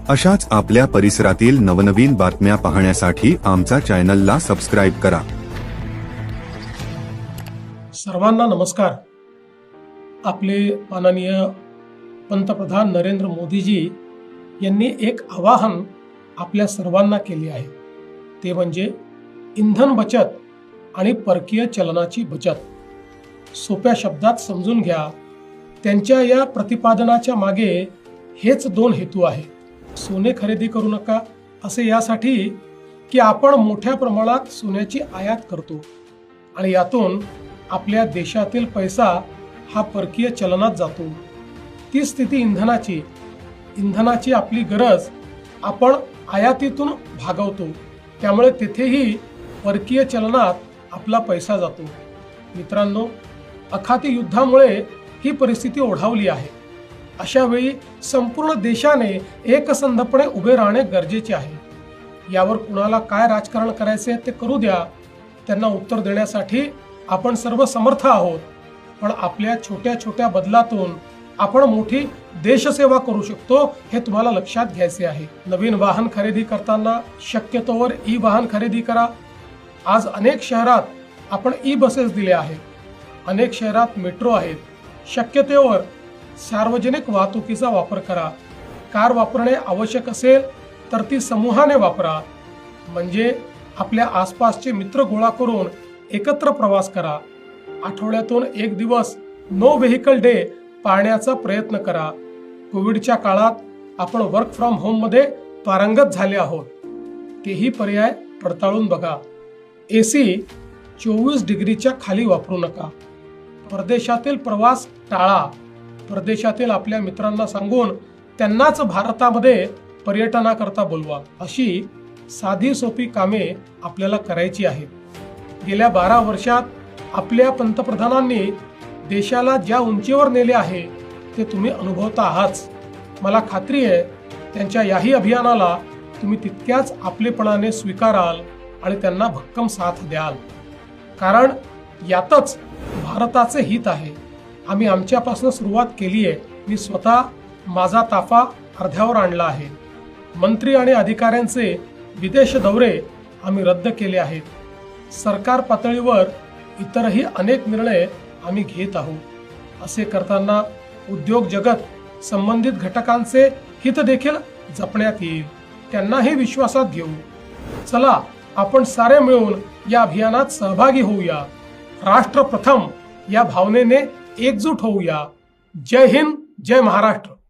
अशाच आपल्या परिसरातील नवनवीन बातम्या पाहण्यासाठी आमचा चॅनलला सबस्क्राइब करा। सर्वांना नमस्कार। आपले माननीय पंतप्रधान नरेंद्र मोदीजी यांनी एक आवाहन आपल्या सर्वांना केले आहे, ते म्हणजे इंधन बचत आणि परकीय चलनाची बचत। सोप्या शब्दात समजून घ्या, त्यांच्या या प्रतिपादनाच्या मागे हेच दोन हेतू आहे। सोने खरेदी करू नका असे यासाठी की आपण मोठ्या प्रमाणात सोन्याची आयात करतो आणि यातून आपल्या देशातील पैसा हा परकीय चलनात जातो। ती स्थिती इंधनाची आपली गरज आपण आयातीतून भागवतो, त्यामुळे तेथेही परकीय चलनात आपला पैसा जातो। मित्रांनो, अखाती युद्धामुळे ही परिस्थिती ओढावली आहे। अशा वेळी संपूर्ण देशाने एकसंधपणे उभे राहणे गरजेचे आहे। यावर कुणाला काय राजकारण करायचे ते करू द्या, त्यांना उत्तर देण्यासाठी आपण सर्व समर्थ आहोत। पण आपल्या छोट्या छोट्या बदलातून आपण मोठी देशसेवा करू शकतो, हे तुम्हाला लक्षात घ्यायचे आहे। नवीन वाहन खरेदी करताना शक्यतोवर ई वाहन खरेदी करा। आज अनेक शहरात आपण ई बसेस दिल्या आहेत, अनेक शहरात मेट्रो आहेत। शक्यतोवर सार्वजनिक वाहतुकीचा वापर करा। कार वापरणे आवश्यक असेल तर ती समूहाने वापरा, म्हणजे आपल्या आसपासचे मित्र गोळा करून एकत्र प्रवास करा। आठवड्यातून एक दिवस नो व्हेकल डे पाळण्याचा प्रयत्न करा। कोविडच्या काळात आपण वर्क फ्रॉम होम मध्ये पारंगत झाले आहोत, तेही पर्याय पडताळून बघा। एसी 24 डिग्रीच्या खाली वापरू नका। परदेशातील प्रवास टाळा। परदेशातील आपल्या मित्रांना सांगून त्यांनाच भारतामध्ये पर्यटनाकरता बोलवा। अशी साधी सोपी कामे आपल्याला करायची आहेत। गेल्या 12 वर्षात आपल्या पंतप्रधानांनी देशाला ज्या उंचीवर नेले आहे ते तुम्ही अनुभवता आहात। मला खात्री आहे त्यांच्या याही अभियानाला तुम्ही तितक्याच आपलेपणाने स्वीकाराल आणि त्यांना भक्कम साथ द्याल, कारण यातच भारताचे हित आहे। आम्ही आमच्यापासून सुरुवात केली आहे। मी स्वतः माझा ताफा अर्ध्यावर आणला आहे। मंत्री आणि अधिकाऱ्यांचे विदेश दौरे आम्ही रद्द केले आहेत। सरकार पातळीवर इतरही अनेक निर्णय आम्ही घेत आहोत। असे करताना उद्योग जगत संबंधित घटकांचे हित देखील जपण्यात येईल, त्यांनाही विश्वासात घेऊ। चला, आपण सारे मिळून या अभियानात सहभागी होऊया। राष्ट्र प्रथम या भावनेने एकजूट होऊया। जय हिंद, जय महाराष्ट्र।